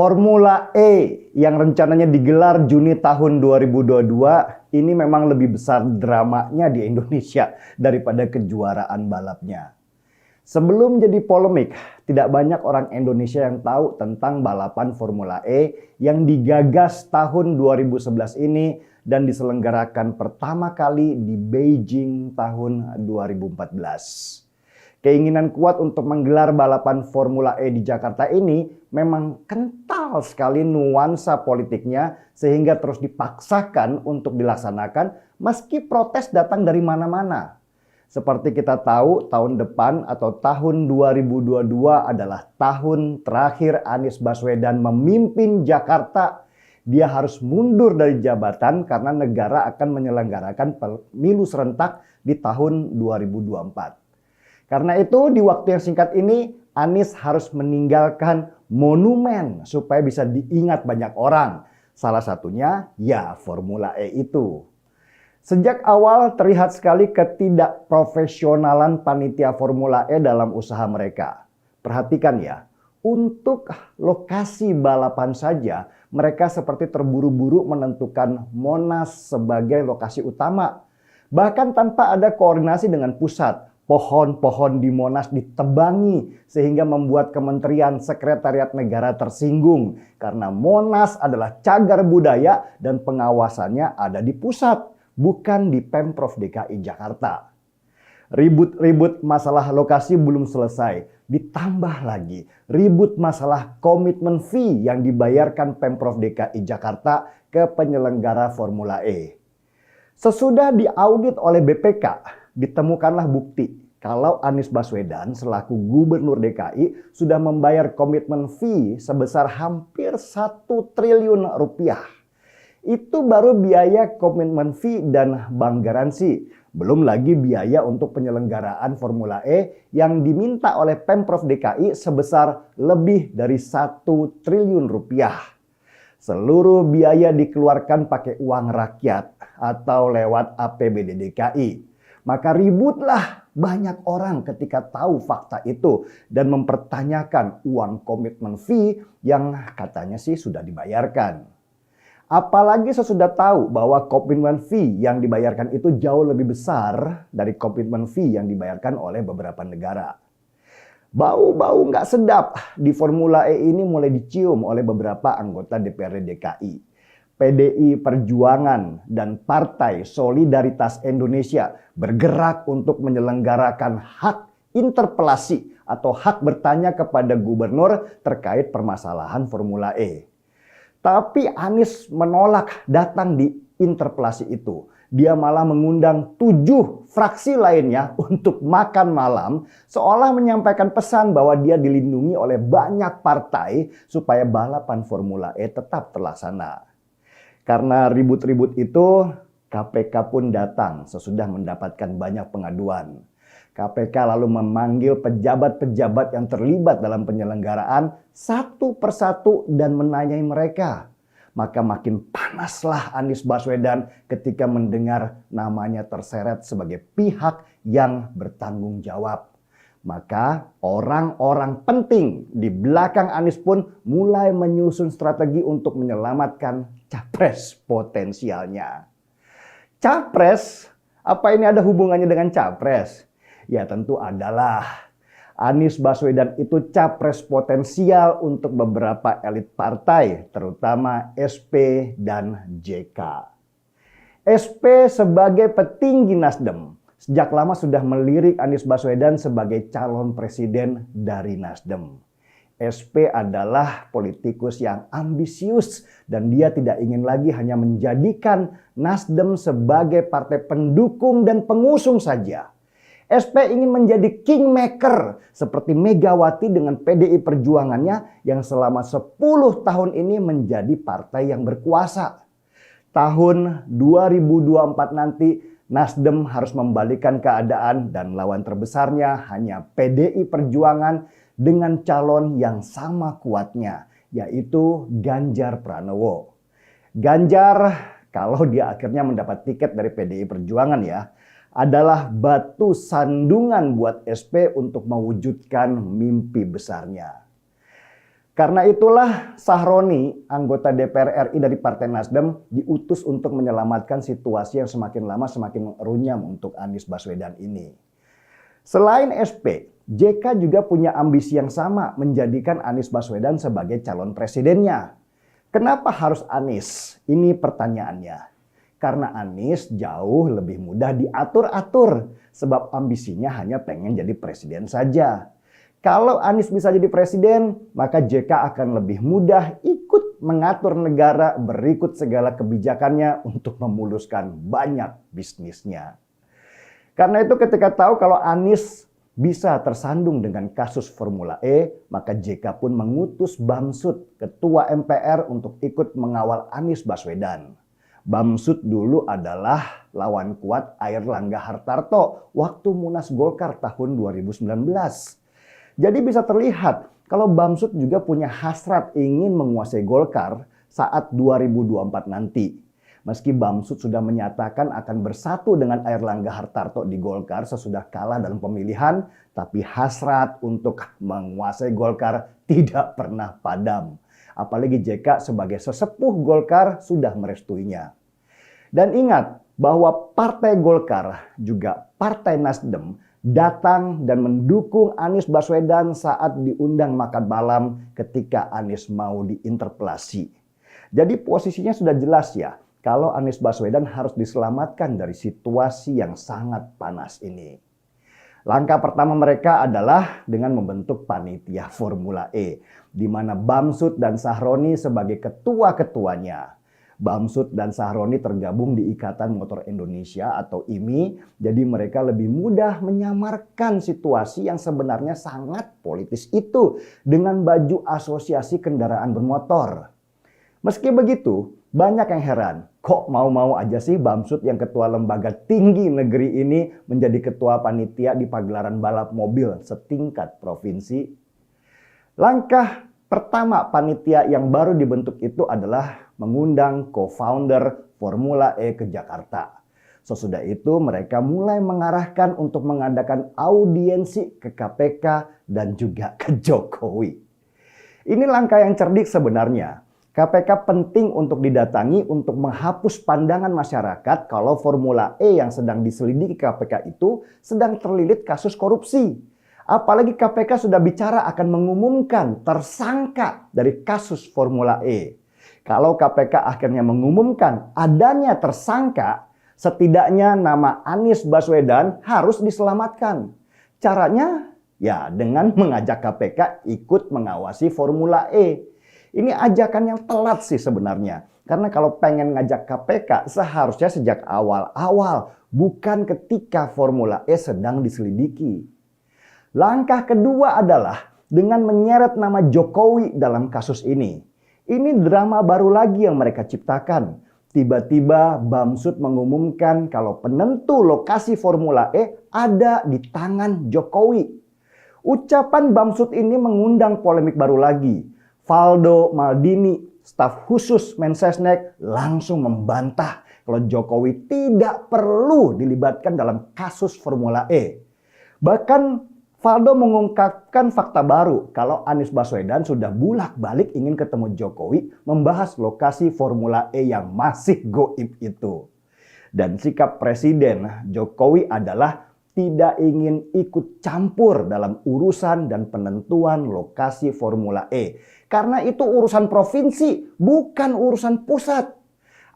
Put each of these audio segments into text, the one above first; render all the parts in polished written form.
Formula E yang rencananya digelar Juni tahun 2022 ini memang lebih besar dramanya di Indonesia daripada kejuaraan balapnya. Sebelum jadi polemik, tidak banyak orang Indonesia yang tahu tentang balapan Formula E yang digagas tahun 2011 ini dan diselenggarakan pertama kali di Beijing tahun 2014. Keinginan kuat untuk menggelar balapan Formula E di Jakarta ini memang kental sekali nuansa politiknya sehingga terus dipaksakan untuk dilaksanakan meski protes datang dari mana-mana. Seperti kita tahu, tahun depan atau tahun 2022 adalah tahun terakhir Anies Baswedan memimpin Jakarta. Dia harus mundur dari jabatan karena negara akan menyelenggarakan pemilu serentak di tahun 2024. Karena itu di waktu yang singkat ini Anies harus meninggalkan monumen supaya bisa diingat banyak orang. Salah satunya ya Formula E itu. Sejak awal terlihat sekali ketidakprofesionalan panitia Formula E dalam usaha mereka. Perhatikan ya, untuk lokasi balapan saja mereka seperti terburu-buru menentukan Monas sebagai lokasi utama. Bahkan tanpa ada koordinasi dengan pusat. Pohon-pohon di Monas ditebangi sehingga membuat Kementerian Sekretariat Negara tersinggung karena Monas adalah cagar budaya dan pengawasannya ada di pusat, bukan di Pemprov DKI Jakarta. Ribut-ribut masalah lokasi belum selesai, ditambah lagi ribut masalah komitmen fee yang dibayarkan Pemprov DKI Jakarta ke penyelenggara Formula E. Sesudah diaudit oleh BPK, ditemukanlah bukti kalau Anies Baswedan selaku Gubernur DKI sudah membayar komitmen fee sebesar hampir 1 triliun rupiah. Itu baru biaya komitmen fee dan bank garansi. Belum lagi biaya untuk penyelenggaraan Formula E yang diminta oleh Pemprov DKI sebesar lebih dari 1 triliun rupiah. Seluruh biaya dikeluarkan pakai uang rakyat atau lewat APBD DKI. Maka ributlah banyak orang ketika tahu fakta itu dan mempertanyakan uang komitmen fee yang katanya sih sudah dibayarkan. Apalagi sesudah tahu bahwa komitmen fee yang dibayarkan itu jauh lebih besar dari komitmen fee yang dibayarkan oleh beberapa negara. Bau-bau nggak sedap di Formula E ini mulai dicium oleh beberapa anggota DPRD DKI. PDI Perjuangan dan Partai Solidaritas Indonesia bergerak untuk menyelenggarakan hak interpelasi atau hak bertanya kepada gubernur terkait permasalahan Formula E. Tapi Anies menolak datang di interpelasi itu. Dia malah mengundang 7 fraksi lainnya untuk makan malam seolah menyampaikan pesan bahwa dia dilindungi oleh banyak partai supaya balapan Formula E tetap terlaksana. Karena ribut-ribut itu, KPK pun datang sesudah mendapatkan banyak pengaduan. KPK lalu memanggil pejabat-pejabat yang terlibat dalam penyelenggaraan satu persatu dan menanyai mereka. Maka makin panaslah Anies Baswedan ketika mendengar namanya terseret sebagai pihak yang bertanggung jawab. Maka orang-orang penting di belakang Anies pun mulai menyusun strategi untuk menyelamatkan capres potensialnya. Capres? Apa ini ada hubungannya dengan capres? Ya tentu adalah. Anies Baswedan itu capres potensial untuk beberapa elit partai, terutama SP dan JK. SP sebagai petinggi Nasdem sejak lama sudah melirik Anies Baswedan sebagai calon presiden dari Nasdem. SP adalah politikus yang ambisius dan dia tidak ingin lagi hanya menjadikan Nasdem sebagai partai pendukung dan pengusung saja. SP ingin menjadi kingmaker seperti Megawati dengan PDI Perjuangannya yang selama 10 tahun ini menjadi partai yang berkuasa. Tahun 2024 nanti Nasdem harus membalikan keadaan dan lawan terbesarnya hanya PDI Perjuangan dengan calon yang sama kuatnya, yaitu Ganjar Pranowo. Ganjar, kalau dia akhirnya mendapat tiket dari PDI Perjuangan ya, adalah batu sandungan buat SP untuk mewujudkan mimpi besarnya. Karena itulah Sahroni, anggota DPR RI dari Partai Nasdem, diutus untuk menyelamatkan situasi yang semakin lama semakin runyam untuk Anies Baswedan ini. Selain SP, JK juga punya ambisi yang sama menjadikan Anies Baswedan sebagai calon presidennya. Kenapa harus Anies? Ini pertanyaannya. Karena Anies jauh lebih mudah diatur-atur sebab ambisinya hanya pengen jadi presiden saja. Kalau Anies bisa jadi presiden, maka JK akan lebih mudah ikut mengatur negara berikut segala kebijakannya untuk memuluskan banyak bisnisnya. Karena itu ketika tahu kalau Anies bisa tersandung dengan kasus Formula E, maka JK pun mengutus Bamsud, ketua MPR, untuk ikut mengawal Anies Baswedan. Bamsud dulu adalah lawan kuat Airlangga Hartarto waktu Munas Golkar tahun 2019. Jadi bisa terlihat kalau Bamsud juga punya hasrat ingin menguasai Golkar saat 2024 nanti. Meski Bamsud sudah menyatakan akan bersatu dengan Airlangga Hartarto di Golkar sesudah kalah dalam pemilihan, tapi hasrat untuk menguasai Golkar tidak pernah padam. Apalagi JK sebagai sesepuh Golkar sudah merestuinya. Dan ingat bahwa Partai Golkar juga Partai Nasdem datang dan mendukung Anies Baswedan saat diundang makan malam ketika Anies mau diinterpelasi. Jadi posisinya sudah jelas ya, kalau Anies Baswedan harus diselamatkan dari situasi yang sangat panas ini. Langkah pertama mereka adalah dengan membentuk panitia Formula E, di mana Bamsud dan Sahroni sebagai ketua-ketuanya. Bamsud dan Sahroni tergabung di Ikatan Motor Indonesia atau IMI, jadi mereka lebih mudah menyamarkan situasi yang sebenarnya sangat politis itu dengan baju asosiasi kendaraan bermotor. Meski begitu, banyak yang heran, kok mau-mau aja sih Bamsud yang ketua lembaga tinggi negeri ini menjadi ketua panitia di pagelaran balap mobil setingkat provinsi? Langkah pertama panitia yang baru dibentuk itu adalah mengundang co-founder Formula E ke Jakarta. Sesudah itu mereka mulai mengarahkan untuk mengadakan audiensi ke KPK dan juga ke Jokowi. Ini langkah yang cerdik sebenarnya. KPK penting untuk didatangi untuk menghapus pandangan masyarakat kalau Formula E yang sedang diselidiki KPK itu sedang terlilit kasus korupsi. Apalagi KPK sudah bicara akan mengumumkan tersangka dari kasus Formula E. Kalau KPK akhirnya mengumumkan adanya tersangka, setidaknya nama Anies Baswedan harus diselamatkan. Caranya ya dengan mengajak KPK ikut mengawasi Formula E. Ini ajakan yang telat sih sebenarnya. Karena kalau pengen ngajak KPK seharusnya sejak awal-awal, bukan ketika Formula E sedang diselidiki. Langkah kedua adalah dengan menyeret nama Jokowi dalam kasus ini. Ini drama baru lagi yang mereka ciptakan. Tiba-tiba Bamsud mengumumkan kalau penentu lokasi Formula E ada di tangan Jokowi. Ucapan Bamsud ini mengundang polemik baru lagi. Valdo Maldini, staf khusus Mensesnek, langsung membantah kalau Jokowi tidak perlu dilibatkan dalam kasus Formula E. Bahkan Valdo mengungkapkan fakta baru kalau Anies Baswedan sudah bolak-balik ingin ketemu Jokowi membahas lokasi Formula E yang masih goib itu. Dan sikap Presiden Jokowi adalah tidak ingin ikut campur dalam urusan dan penentuan lokasi Formula E. Karena itu urusan provinsi, bukan urusan pusat.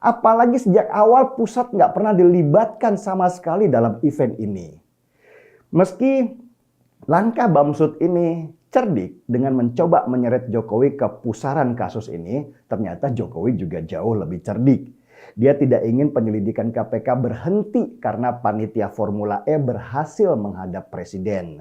Apalagi sejak awal pusat nggak pernah dilibatkan sama sekali dalam event ini. Meski langkah Bamsud ini cerdik dengan mencoba menyeret Jokowi ke pusaran kasus ini, ternyata Jokowi juga jauh lebih cerdik. Dia tidak ingin penyelidikan KPK berhenti karena panitia Formula E berhasil menghadap Presiden.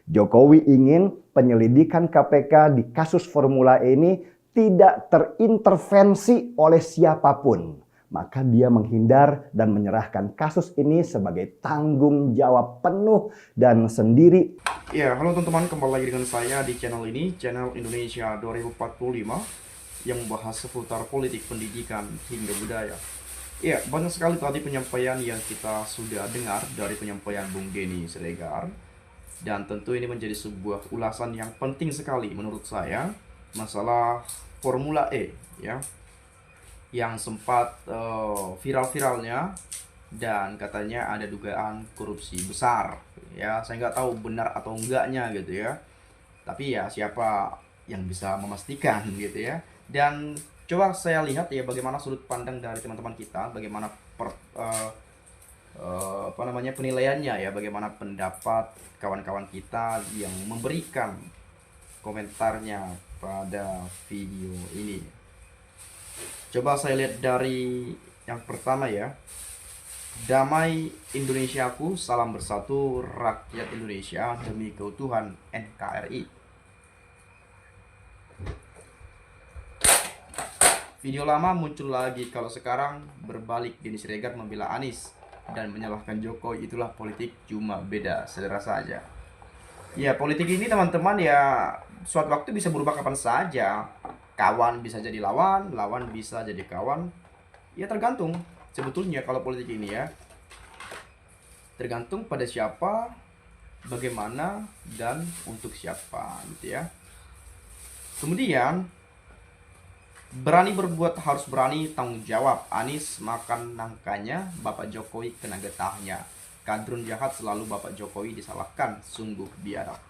Jokowi ingin penyelidikan KPK di kasus Formula E ini tidak terintervensi oleh siapapun. Maka dia menghindar dan menyerahkan kasus ini sebagai tanggung jawab penuh dan sendiri. Ya, halo teman-teman, kembali lagi dengan saya di channel ini, channel Indonesia 2045 yang membahas seputar politik, pendidikan, hingga budaya. Ya, banyak sekali tadi penyampaian yang kita sudah dengar dari penyampaian Bung Denny Siregar. Dan tentu ini menjadi sebuah ulasan yang penting sekali menurut saya. masalah Formula E ya, yang sempat viral-viralnya dan katanya ada dugaan korupsi besar ya. Saya nggak tahu benar atau enggaknya gitu ya, tapi ya siapa yang bisa memastikan gitu ya. Dan coba saya lihat ya bagaimana sudut pandang dari teman-teman kita, bagaimana apa namanya penilaiannya ya, bagaimana pendapat kawan-kawan kita yang memberikan komentarnya pada video ini. Coba saya lihat dari yang pertama ya. Damai Indonesiaku, salam bersatu rakyat Indonesia demi keutuhan NKRI. Video lama muncul lagi, kalau sekarang berbalik Denny Siregar membela Anies dan menyalahkan Jokowi. Itulah politik, cuma beda selera saja. Ya politik ini teman-teman ya suatu waktu bisa berubah kapan saja. Kawan bisa jadi lawan, lawan bisa jadi kawan. Ya tergantung sebetulnya kalau politik ini ya. Tergantung pada siapa, bagaimana, dan untuk siapa gitu ya. Kemudian berani berbuat harus berani tanggung jawab. Anies makan nangkanya, Bapak Jokowi kena getahnya. Kadrun jahat selalu Bapak Jokowi disalahkan, sungguh biadab.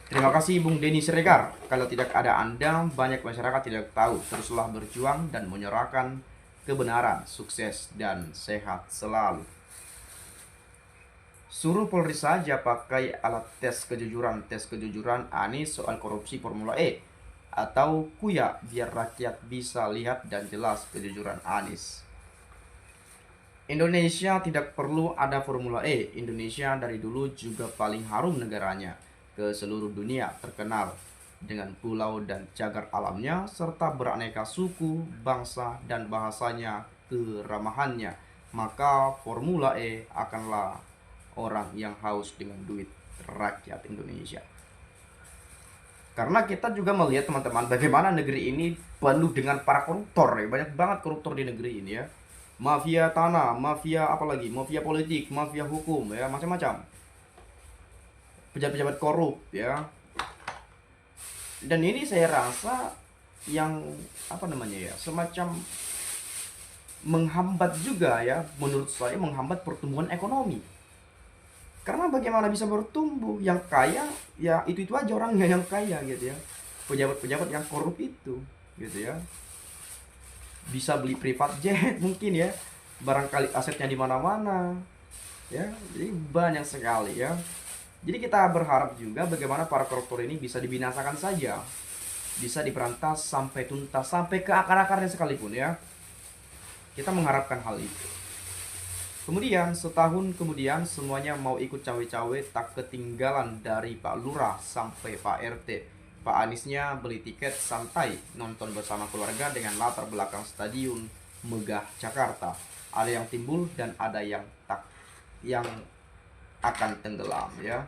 Terima kasih Bung Denny Siregar. Kalau tidak ada Anda, banyak masyarakat tidak tahu. Teruslah berjuang dan menyuarakan kebenaran. Sukses dan sehat selalu. Suruh Polri saja pakai alat tes kejujuran Anies soal korupsi Formula E. Atau Kuya, biar rakyat bisa lihat dan jelas kejujuran Anies. Indonesia tidak perlu ada Formula E. Indonesia dari dulu juga paling harum negaranya. Ke seluruh dunia terkenal dengan pulau dan cagar alamnya, serta beraneka suku, bangsa, dan bahasanya, keramahannya. Maka Formula E akanlah orang yang haus dengan duit rakyat Indonesia. Karena kita juga melihat teman-teman bagaimana negeri ini penuh dengan para koruptor ya. Banyak banget koruptor di negeri ini ya. Mafia tanah, mafia apalagi, mafia politik, mafia hukum ya, macam-macam. Pejabat-pejabat korup ya. Dan ini saya rasa yang apa namanya ya, semacam menghambat juga ya, menurut saya menghambat pertumbuhan ekonomi. Karena bagaimana bisa bertumbuh? Yang kaya ya itu aja orangnya yang kaya gitu ya. Pejabat-pejabat yang korup itu gitu ya. Bisa beli private jet mungkin ya. Barangkali asetnya di mana-mana. Ya, jadi banyak sekali ya. Jadi kita berharap juga bagaimana para koruptor ini bisa dibinasakan saja. Bisa diberantas sampai tuntas, sampai ke akar-akarnya sekalipun ya. Kita mengharapkan hal itu. Kemudian setahun kemudian semuanya mau ikut cawe-cawe, tak ketinggalan dari Pak Lurah sampai Pak RT. Pak Aniesnya beli tiket santai nonton bersama keluarga dengan latar belakang stadion megah Jakarta. Ada yang timbul dan ada yang akan tenggelam ya.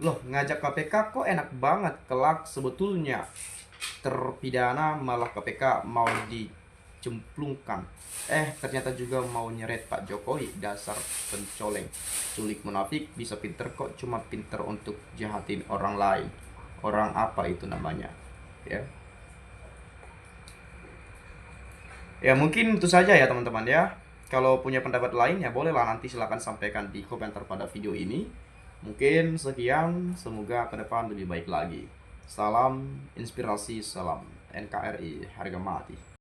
Loh, ngajak KPK kok enak banget, kelak sebetulnya terpidana malah KPK mau dicemplungkan. Ternyata juga mau nyeret Pak Jokowi, dasar pencoleng. Culik munafik, bisa pinter kok, cuma pinter untuk jahatin orang lain. Orang apa itu namanya? Ya. Ya mungkin itu saja ya teman-teman ya. Kalau punya pendapat lain ya bolehlah nanti silahkan sampaikan di komentar pada video ini. Mungkin sekian, semoga ke depan lebih baik lagi. Salam inspirasi, salam NKRI harga mati.